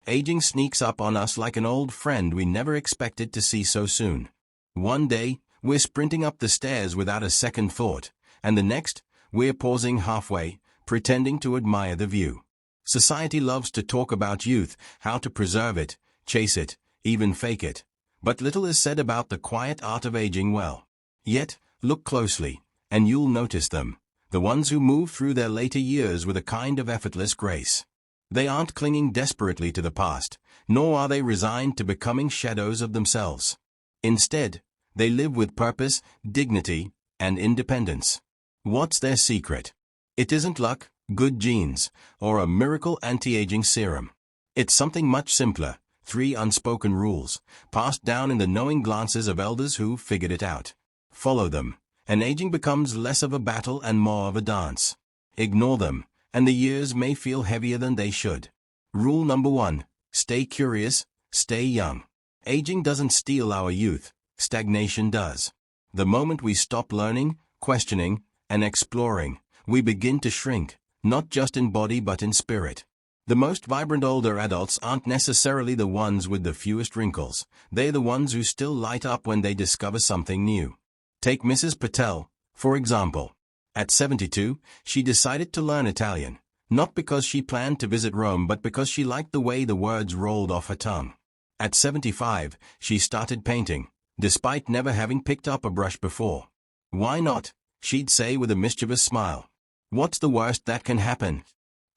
Aging sneaks up on us like an old friend we never expected to see so soon. One day, we're sprinting up the stairs without a second thought, and the next, we're pausing halfway, pretending to admire the view. Society loves to talk about youth, how to preserve it, chase it, even fake it. But little is said about the quiet art of aging well. Yet, look closely, and you'll notice them, the ones who move through their later years with a kind of effortless grace. They aren't clinging desperately to the past, nor are they resigned to becoming shadows of themselves. Instead, they live with purpose, dignity, and independence. What's their secret? It isn't luck, good genes, or a miracle anti-aging serum. It's something much simpler, 3 unspoken rules, passed down in the knowing glances of elders who figured it out. Follow them, and aging becomes less of a battle and more of a dance. Ignore them, and the years may feel heavier than they should. Rule number 1, stay curious, stay young. Aging doesn't steal our youth, stagnation does. The moment we stop learning, questioning, and exploring, we begin to shrink, not just in body but in spirit. The most vibrant older adults aren't necessarily the ones with the fewest wrinkles. They're the ones who still light up when they discover something new. Take Mrs. Patel, for example. At 72, she decided to learn Italian, not because she planned to visit Rome but because she liked the way the words rolled off her tongue. At 75, she started painting, despite never having picked up a brush before. Why not? She'd say with a mischievous smile. What's the worst that can happen?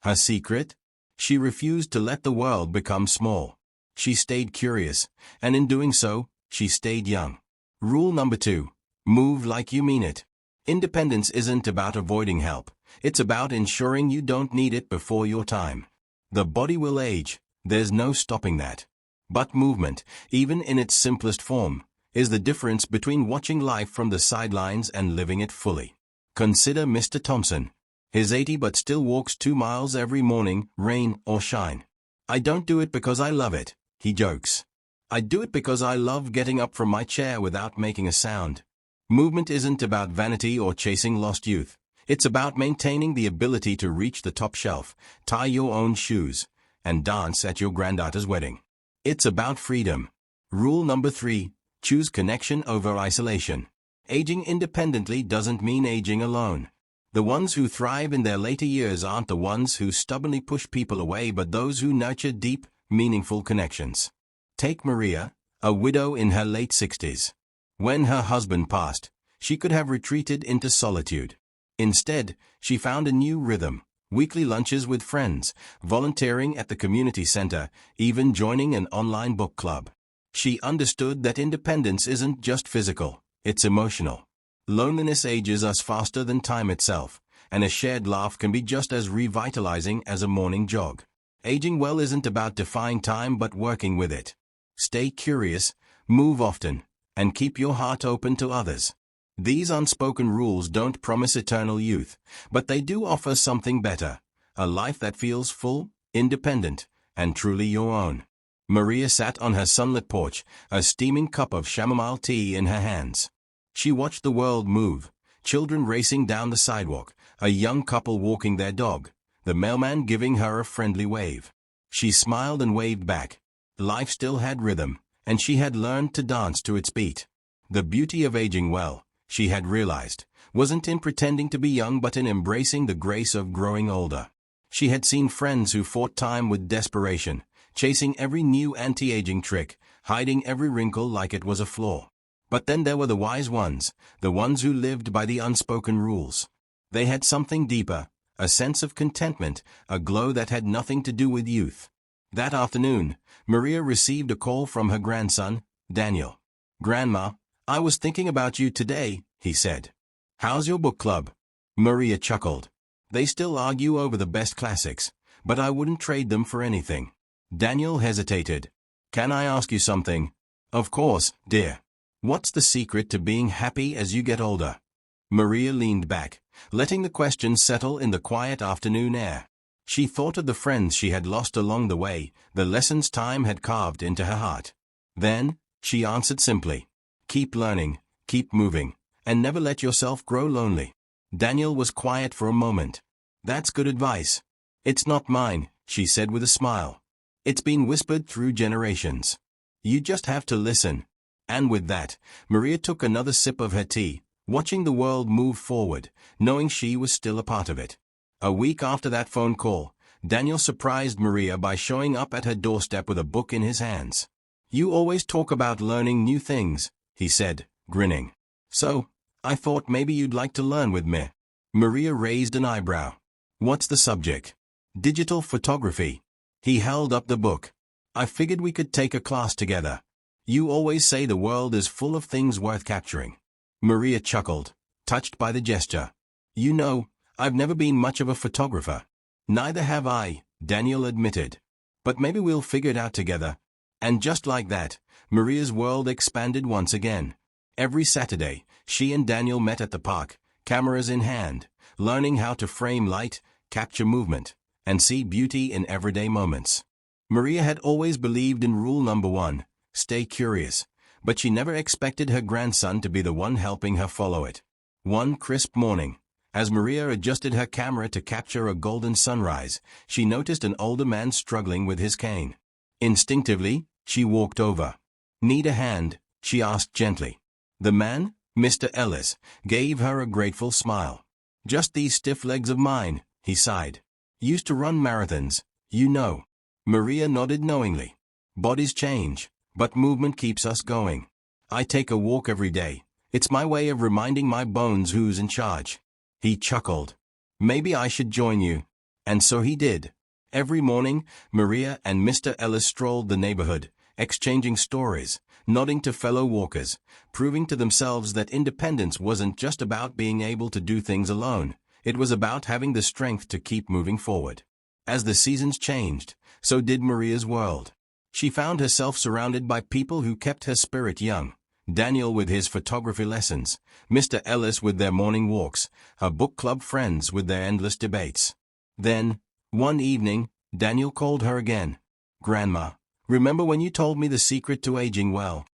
Her secret? She refused to let the world become small. She stayed curious, and in doing so, she stayed young. Rule number 2, move like you mean it. Independence isn't about avoiding help. It's about ensuring you don't need it before your time. The body will age, there's no stopping that. But movement, even in its simplest form, is the difference between watching life from the sidelines and living it fully. Consider Mr. Thompson. He's 80 but still walks 2 miles every morning, rain or shine. I don't do it because I love it, he jokes. I do it because I love getting up from my chair without making a sound. Movement isn't about vanity or chasing lost youth. It's about maintaining the ability to reach the top shelf, tie your own shoes, and dance at your granddaughter's wedding. It's about freedom. Rule number 3, choose connection over isolation. Aging independently doesn't mean aging alone. The ones who thrive in their later years aren't the ones who stubbornly push people away but those who nurture deep, meaningful connections. Take Maria, a widow in her late 60s. When her husband passed, she could have retreated into solitude. Instead, she found a new rhythm, weekly lunches with friends, volunteering at the community center, even joining an online book club. She understood that independence isn't just physical, it's emotional. Loneliness ages us faster than time itself, and a shared laugh can be just as revitalizing as a morning jog. Aging well isn't about defying time but working with it. Stay curious, move often, and keep your heart open to others. These unspoken rules don't promise eternal youth, but they do offer something better, a life that feels full, independent, and truly your own. Maria sat on her sunlit porch, a steaming cup of chamomile tea in her hands. She watched the world move, children racing down the sidewalk, a young couple walking their dog, the mailman giving her a friendly wave. She smiled and waved back. Life still had rhythm, and she had learned to dance to its beat. The beauty of aging well, she had realized, wasn't in pretending to be young but in embracing the grace of growing older. She had seen friends who fought time with desperation, chasing every new anti-aging trick, hiding every wrinkle like it was a flaw. But then there were the wise ones, the ones who lived by the unspoken rules. They had something deeper, a sense of contentment, a glow that had nothing to do with youth. That afternoon, Maria received a call from her grandson, Daniel. "Grandma, I was thinking about you today," he said. "How's your book club?" Maria chuckled. "They still argue over the best classics, but I wouldn't trade them for anything." Daniel hesitated. "Can I ask you something?" "Of course, dear. What's the secret to being happy as you get older?" Maria leaned back, letting the question settle in the quiet afternoon air. She thought of the friends she had lost along the way, the lessons time had carved into her heart. Then, she answered simply, "Keep learning, keep moving, and never let yourself grow lonely." Daniel was quiet for a moment. "That's good advice." "It's not mine," she said with a smile. It's been whispered through generations. You just have to listen. And with that, Maria took another sip of her tea, watching the world move forward, knowing she was still a part of it. A week after that phone call, Daniel surprised Maria by showing up at her doorstep with a book in his hands. "You always talk about learning new things," he said, grinning. "So, I thought maybe you'd like to learn with me." Maria raised an eyebrow. "What's the subject?" "Digital photography." He held up the book. "I figured we could take a class together. You always say the world is full of things worth capturing." Maria chuckled, touched by the gesture. "You know, I've never been much of a photographer." "Neither have I," Daniel admitted. "But maybe we'll figure it out together." And just like that, Maria's world expanded once again. Every Saturday, she and Daniel met at the park, cameras in hand, learning how to frame light, capture movement, and see beauty in everyday moments. Maria had always believed in rule number 1, stay curious, but she never expected her grandson to be the one helping her follow it. One crisp morning, as Maria adjusted her camera to capture a golden sunrise, she noticed an older man struggling with his cane. Instinctively, she walked over. "Need a hand?" she asked gently. The man, Mr. Ellis, gave her a grateful smile. "Just these stiff legs of mine," he sighed. "Used to run marathons, you know." Maria nodded knowingly. "Bodies change, but movement keeps us going. I take a walk every day. It's my way of reminding my bones who's in charge." He chuckled. "Maybe I should join you." And so he did. Every morning, Maria and Mr. Ellis strolled the neighborhood, exchanging stories, nodding to fellow walkers, proving to themselves that independence wasn't just about being able to do things alone. It was about having the strength to keep moving forward. As the seasons changed, so did Maria's world. She found herself surrounded by people who kept her spirit young. Daniel with his photography lessons, Mr. Ellis with their morning walks, her book club friends with their endless debates. Then, one evening, Daniel called her again. "Grandma, remember when you told me the secret to aging well?"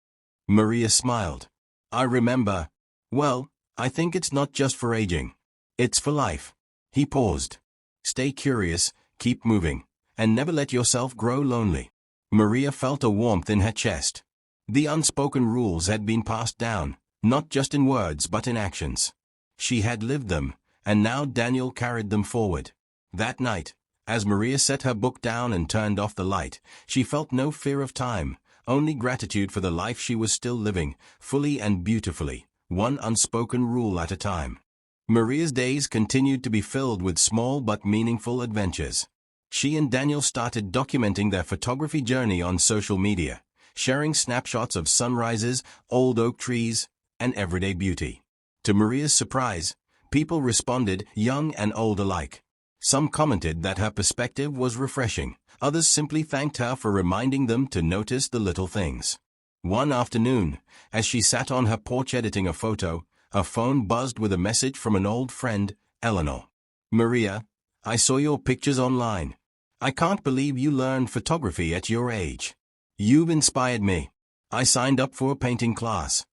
Maria smiled. "I remember. Well, I think it's not just for aging. It's for life." He paused. "Stay curious, keep moving, and never let yourself grow lonely." Maria felt a warmth in her chest. The unspoken rules had been passed down, not just in words but in actions. She had lived them, and now Daniel carried them forward. That night, as Maria set her book down and turned off the light, she felt no fear of time, only gratitude for the life she was still living, fully and beautifully, one unspoken rule at a time. Maria's days continued to be filled with small but meaningful adventures. She and Daniel started documenting their photography journey on social media, sharing snapshots of sunrises, old oak trees, and everyday beauty. To Maria's surprise, people responded, young and old alike. Some commented that her perspective was refreshing. Others simply thanked her for reminding them to notice the little things. One afternoon, as she sat on her porch editing a photo, her phone buzzed with a message from an old friend, Eleanor. "Maria, I saw your pictures online. I can't believe you learned photography at your age. You've inspired me. I signed up for a painting class."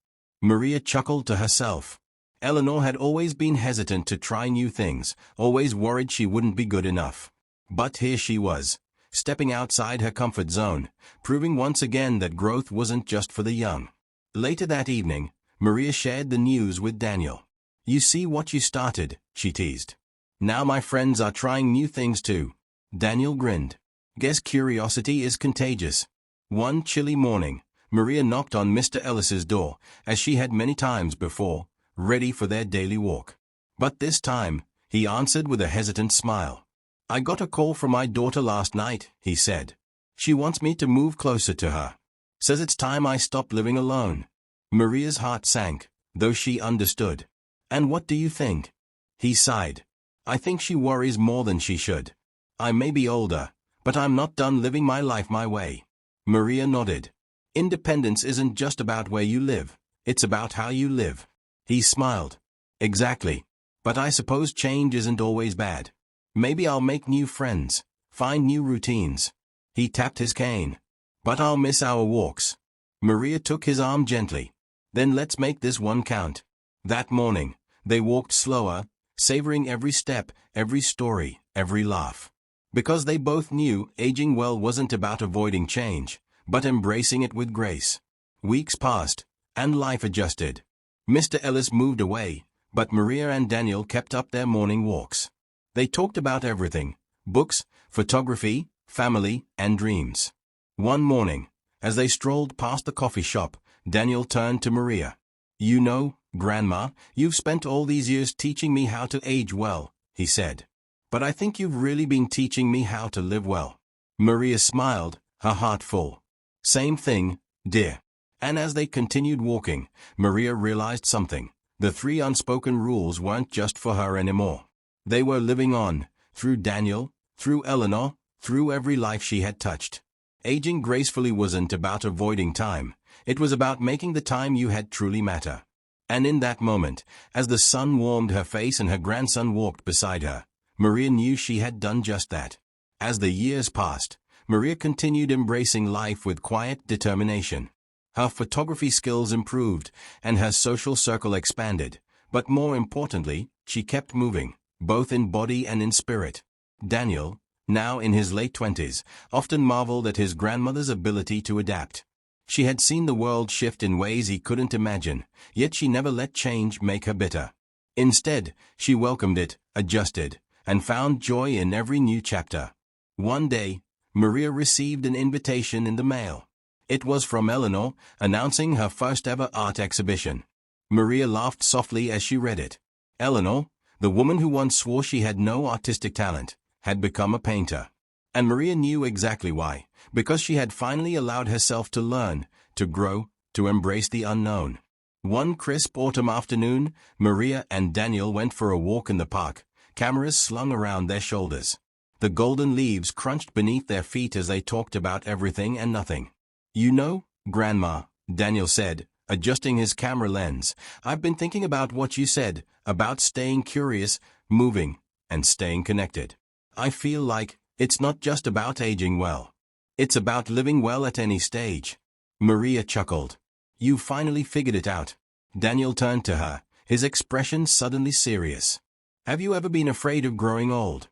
Maria chuckled to herself. Eleanor had always been hesitant to try new things, always worried she wouldn't be good enough. But here she was, stepping outside her comfort zone, proving once again that growth wasn't just for the young. Later that evening, Maria shared the news with Daniel. "You see what you started," she teased. "Now my friends are trying new things too." Daniel grinned. "Guess curiosity is contagious." One chilly morning, Maria knocked on Mr. Ellis's door, as she had many times before, ready for their daily walk. But this time, he answered with a hesitant smile. "I got a call from my daughter last night," he said. "She wants me to move closer to her. Says it's time I stopped living alone." Maria's heart sank, though she understood. "And what do you think?" He sighed. "I think she worries more than she should. I may be older, but I'm not done living my life my way." Maria nodded. "Independence isn't just about where you live, it's about how you live." He smiled. "Exactly. But I suppose change isn't always bad. Maybe I'll make new friends, find new routines." He tapped his cane. "But I'll miss our walks." Maria took his arm gently. "Then let's make this one count." That morning, they walked slower, savoring every step, every story, every laugh. Because they both knew aging well wasn't about avoiding change, but embracing it with grace. Weeks passed, and life adjusted. Mr. Ellis moved away, but Maria and Daniel kept up their morning walks. They talked about everything: books, photography, family, and dreams. One morning, as they strolled past the coffee shop, Daniel turned to Maria. "You know, Grandma, you've spent all these years teaching me how to age well," he said. "But I think you've really been teaching me how to live well." Maria smiled, her heart full. "Same thing, dear." And as they continued walking, Maria realized something. The 3 unspoken rules weren't just for her anymore. They were living on, through Daniel, through Eleanor, through every life she had touched. Aging gracefully wasn't about avoiding time. It was about making the time you had truly matter. And in that moment, as the sun warmed her face and her grandson walked beside her, Maria knew she had done just that. As the years passed, Maria continued embracing life with quiet determination. Her photography skills improved, and her social circle expanded, but more importantly, she kept moving, both in body and in spirit. Daniel, now in his late 20s, often marveled at his grandmother's ability to adapt. She had seen the world shift in ways he couldn't imagine, yet she never let change make her bitter. Instead, she welcomed it, adjusted, and found joy in every new chapter. One day, Maria received an invitation in the mail. It was from Eleanor, announcing her first-ever art exhibition. Maria laughed softly as she read it. Eleanor, the woman who once swore she had no artistic talent, had become a painter. And Maria knew exactly why, because she had finally allowed herself to learn, to grow, to embrace the unknown. One crisp autumn afternoon, Maria and Daniel went for a walk in the park, cameras slung around their shoulders. The golden leaves crunched beneath their feet as they talked about everything and nothing. "You know, Grandma," Daniel said, adjusting his camera lens, "I've been thinking about what you said, about staying curious, moving, and staying connected. I feel like it's not just about aging well. It's about living well at any stage." Maria chuckled. "You finally figured it out." Daniel turned to her, his expression suddenly serious. "Have you ever been afraid of growing old?"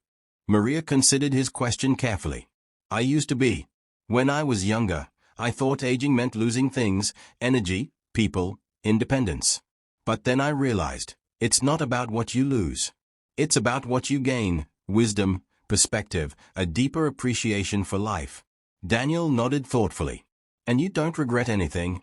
Maria considered his question carefully. "I used to be. When I was younger, I thought aging meant losing things: energy, people, independence. But then I realized, it's not about what you lose. It's about what you gain: wisdom, perspective, a deeper appreciation for life." Daniel nodded thoughtfully. "And you don't regret anything?"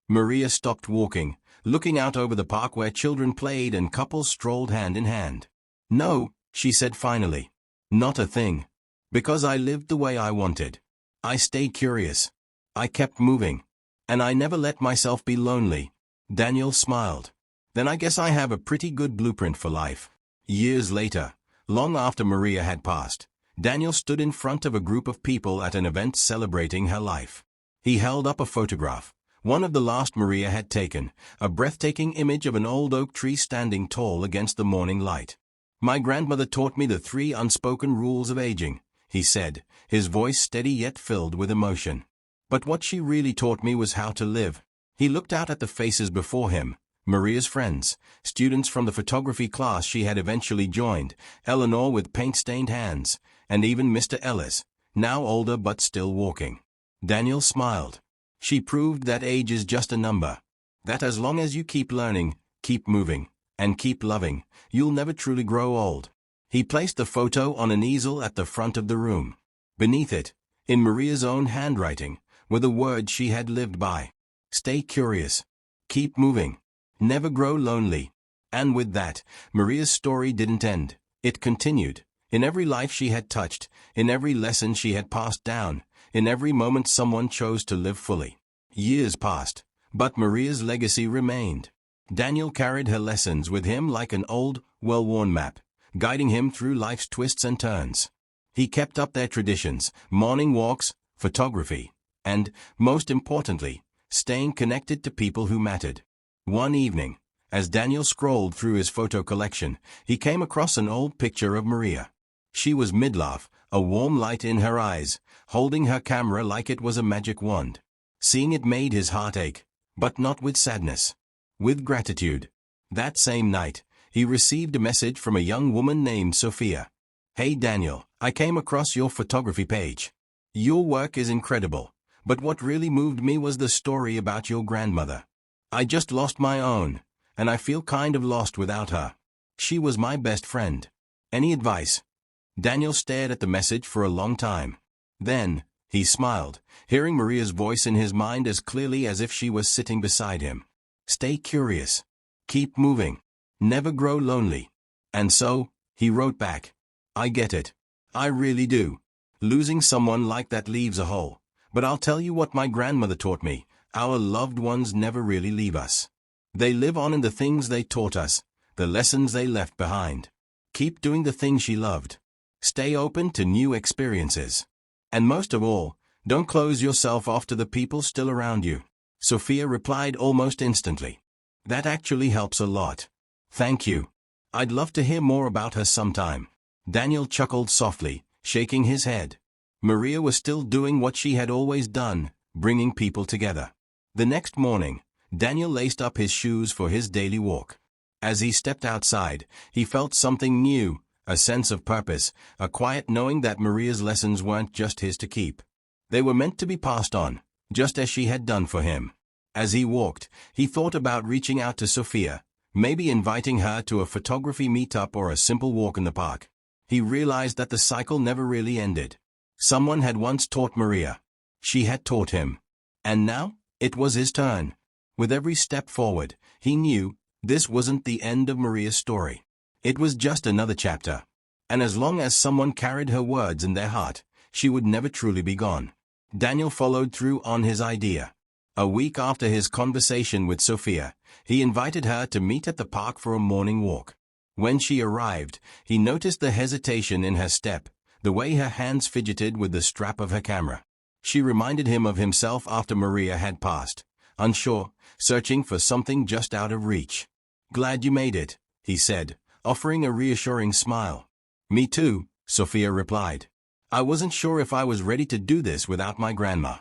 Maria stopped walking, looking out over the park where children played and couples strolled hand in hand. "No," she said finally. "Not a thing. Because I lived the way I wanted. I stayed curious. I kept moving. And I never let myself be lonely." Daniel smiled. "Then I guess I have a pretty good blueprint for life." Years later, long after Maria had passed, Daniel stood in front of a group of people at an event celebrating her life. He held up a photograph, one of the last Maria had taken, a breathtaking image of an old oak tree standing tall against the morning light. "My grandmother taught me the 3 unspoken rules of aging," he said, his voice steady yet filled with emotion. "But what she really taught me was how to live." He looked out at the faces before him: Maria's friends, students from the photography class she had eventually joined, Eleanor with paint-stained hands, and even Mr. Ellis, now older but still walking. Daniel smiled. "She proved that age is just a number. That as long as you keep learning, keep moving, and keep loving, you'll never truly grow old." He placed the photo on an easel at the front of the room. Beneath it, in Maria's own handwriting, were the words she had lived by: "Stay curious. Keep moving. Never grow lonely." And with that, Maria's story didn't end. It continued. In every life she had touched, in every lesson she had passed down, in every moment someone chose to live fully. Years passed, but Maria's legacy remained. Daniel carried her lessons with him like an old, well-worn map, guiding him through life's twists and turns. He kept up their traditions: morning walks, photography, and, most importantly, staying connected to people who mattered. One evening, as Daniel scrolled through his photo collection, he came across an old picture of Maria. She was midlife, a warm light in her eyes, holding her camera like it was a magic wand. Seeing it made his heart ache, but not with sadness, with gratitude. That same night, he received a message from a young woman named Sophia. Hey Daniel, I came across your photography page. Your work is incredible, but what really moved me was the story about your grandmother. I just lost my own, and I feel kind of lost without her. She was my best friend. Any advice? Daniel stared at the message for a long time. Then, he smiled, hearing Maria's voice in his mind as clearly as if she was sitting beside him. Stay curious. Keep moving. Never grow lonely. And so, he wrote back. I get it. I really do. Losing someone like that leaves a hole. But I'll tell you what my grandmother taught me. Our loved ones never really leave us. They live on in the things they taught us, the lessons they left behind. Keep doing the things she loved. Stay open to new experiences. And most of all, don't close yourself off to the people still around you. Sophia replied almost instantly. That actually helps a lot. Thank you. I'd love to hear more about her sometime. Daniel chuckled softly, shaking his head. Maria was still doing what she had always done, bringing people together. The next morning, Daniel laced up his shoes for his daily walk. As he stepped outside, he felt something new, a sense of purpose, a quiet knowing that Maria's lessons weren't just his to keep. They were meant to be passed on, just as she had done for him. As he walked, he thought about reaching out to Sophia, maybe inviting her to a photography meetup or a simple walk in the park. He realized that the cycle never really ended. Someone had once taught Maria. She had taught him. And now, it was his turn. With every step forward, he knew this wasn't the end of Maria's story. It was just another chapter. And as long as someone carried her words in their heart, she would never truly be gone. Daniel followed through on his idea. A week after his conversation with Sophia, he invited her to meet at the park for a morning walk. When she arrived, he noticed the hesitation in her step, the way her hands fidgeted with the strap of her camera. She reminded him of himself after Maria had passed, unsure, searching for something just out of reach. Glad you made it, he said, offering a reassuring smile. Me too, Sophia replied. I wasn't sure if I was ready to do this without my grandma.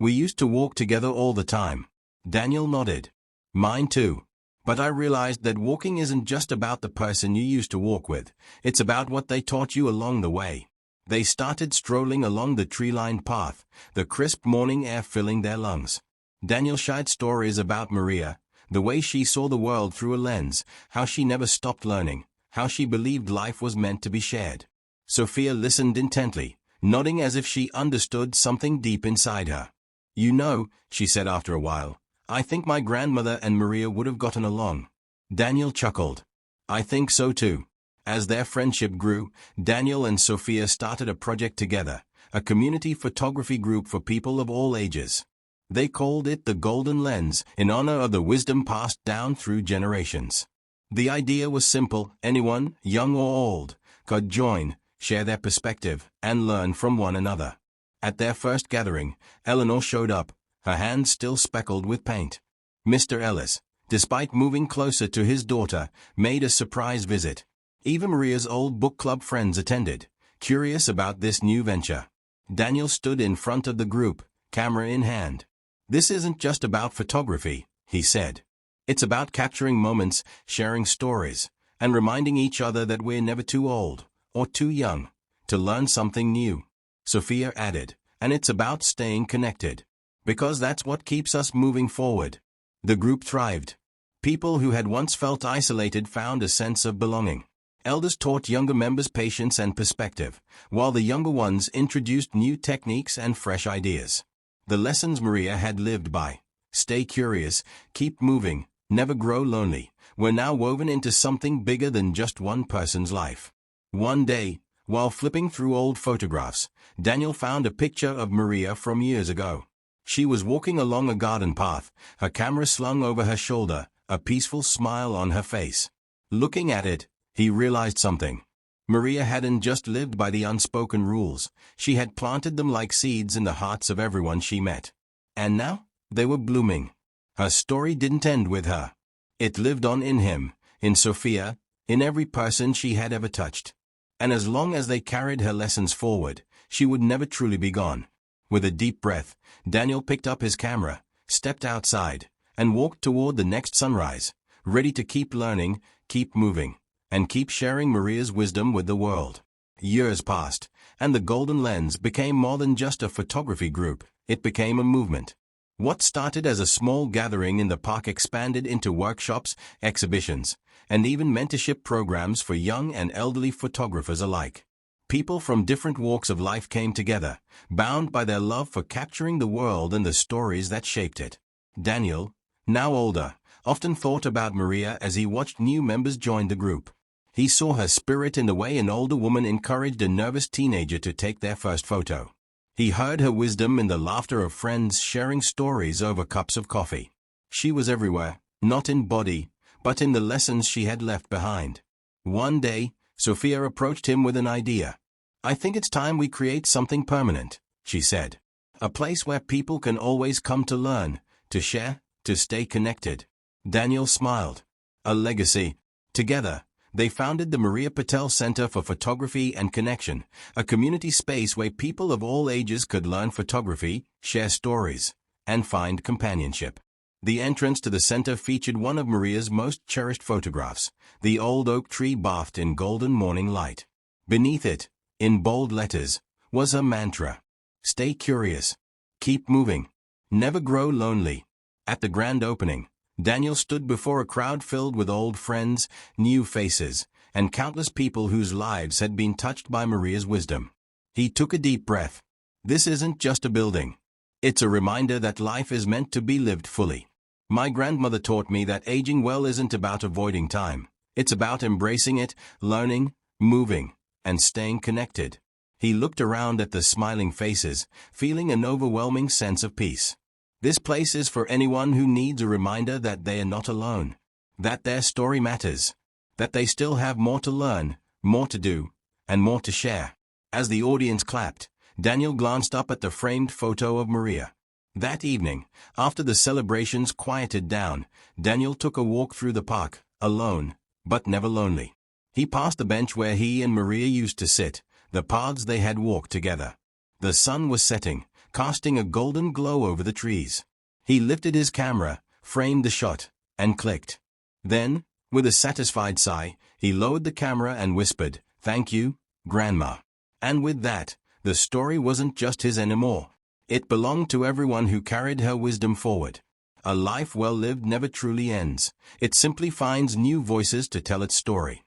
We used to walk together all the time. Daniel nodded. Mine too. But I realized that walking isn't just about the person you used to walk with, it's about what they taught you along the way. They started strolling along the tree-lined path, the crisp morning air filling their lungs. Daniel shared stories about Maria, the way she saw the world through a lens, how she never stopped learning, how she believed life was meant to be shared. Sophia listened intently, nodding as if she understood something deep inside her. You know, she said after a while, I think my grandmother and Maria would have gotten along. Daniel chuckled. I think so too. As their friendship grew, Daniel and Sophia started a project together, a community photography group for people of all ages. They called it the Golden Lens, in honor of the wisdom passed down through generations. The idea was simple: anyone, young or old, could join, share their perspective, and learn from one another. At their first gathering, Eleanor showed up, her hands still speckled with paint. Mr. Ellis, despite moving closer to his daughter, made a surprise visit. Even Maria's old book club friends attended, curious about this new venture. Daniel stood in front of the group, camera in hand. This isn't just about photography, he said. It's about capturing moments, sharing stories, and reminding each other that we're never too old, or too young, to learn something new. Sophia added, and it's about staying connected. Because that's what keeps us moving forward. The group thrived. People who had once felt isolated found a sense of belonging. Elders taught younger members patience and perspective, while the younger ones introduced new techniques and fresh ideas. The lessons Maria had lived by, stay curious, keep moving, never grow lonely, were now woven into something bigger than just one person's life. One day, while flipping through old photographs, Daniel found a picture of Maria from years ago. She was walking along a garden path, her camera slung over her shoulder, a peaceful smile on her face. Looking at it, he realized something. Maria hadn't just lived by the unspoken rules, she had planted them like seeds in the hearts of everyone she met. And now, they were blooming. Her story didn't end with her. It lived on in him, in Sophia, in every person she had ever touched. And as long as they carried her lessons forward, she would never truly be gone. With a deep breath, Daniel picked up his camera, stepped outside, and walked toward the next sunrise, ready to keep learning, keep moving, and keep sharing Maria's wisdom with the world. Years passed, and the Golden Lens became more than just a photography group. It became a movement. What started as a small gathering in the park expanded into workshops, exhibitions, and even mentorship programs for young and elderly photographers alike. People from different walks of life came together, bound by their love for capturing the world and the stories that shaped it. Daniel, now older, often thought about Maria as he watched new members join the group. He saw her spirit in the way an older woman encouraged a nervous teenager to take their first photo. He heard her wisdom in the laughter of friends sharing stories over cups of coffee. She was everywhere, not in body, but in the lessons she had left behind. One day, Sophia approached him with an idea. "I think it's time we create something permanent," she said. "A place where people can always come to learn, to share, to stay connected." Daniel smiled. A legacy. Together, they founded the Maria Patel Center for Photography and Connection, a community space where people of all ages could learn photography, share stories, and find companionship. The entrance to the center featured one of Maria's most cherished photographs, the old oak tree bathed in golden morning light. Beneath it, in bold letters, was her mantra: "Stay curious. Keep moving. Never grow lonely." At the grand opening, Daniel stood before a crowd filled with old friends, new faces, and countless people whose lives had been touched by Maria's wisdom. He took a deep breath. This isn't just a building. It's a reminder that life is meant to be lived fully. My grandmother taught me that aging well isn't about avoiding time. It's about embracing it, learning, moving, and staying connected. He looked around at the smiling faces, feeling an overwhelming sense of peace. This place is for anyone who needs a reminder that they are not alone, that their story matters, that they still have more to learn, more to do, and more to share. As the audience clapped, Daniel glanced up at the framed photo of Maria. That evening, after the celebrations quieted down, Daniel took a walk through the park, alone, but never lonely. He passed the bench where he and Maria used to sit, the paths they had walked together. The sun was setting, casting a golden glow over the trees. He lifted his camera, framed the shot, and clicked. Then, with a satisfied sigh, he lowered the camera and whispered, "Thank you, Grandma." And with that, the story wasn't just his anymore. It belonged to everyone who carried her wisdom forward. A life well lived never truly ends. It simply finds new voices to tell its story.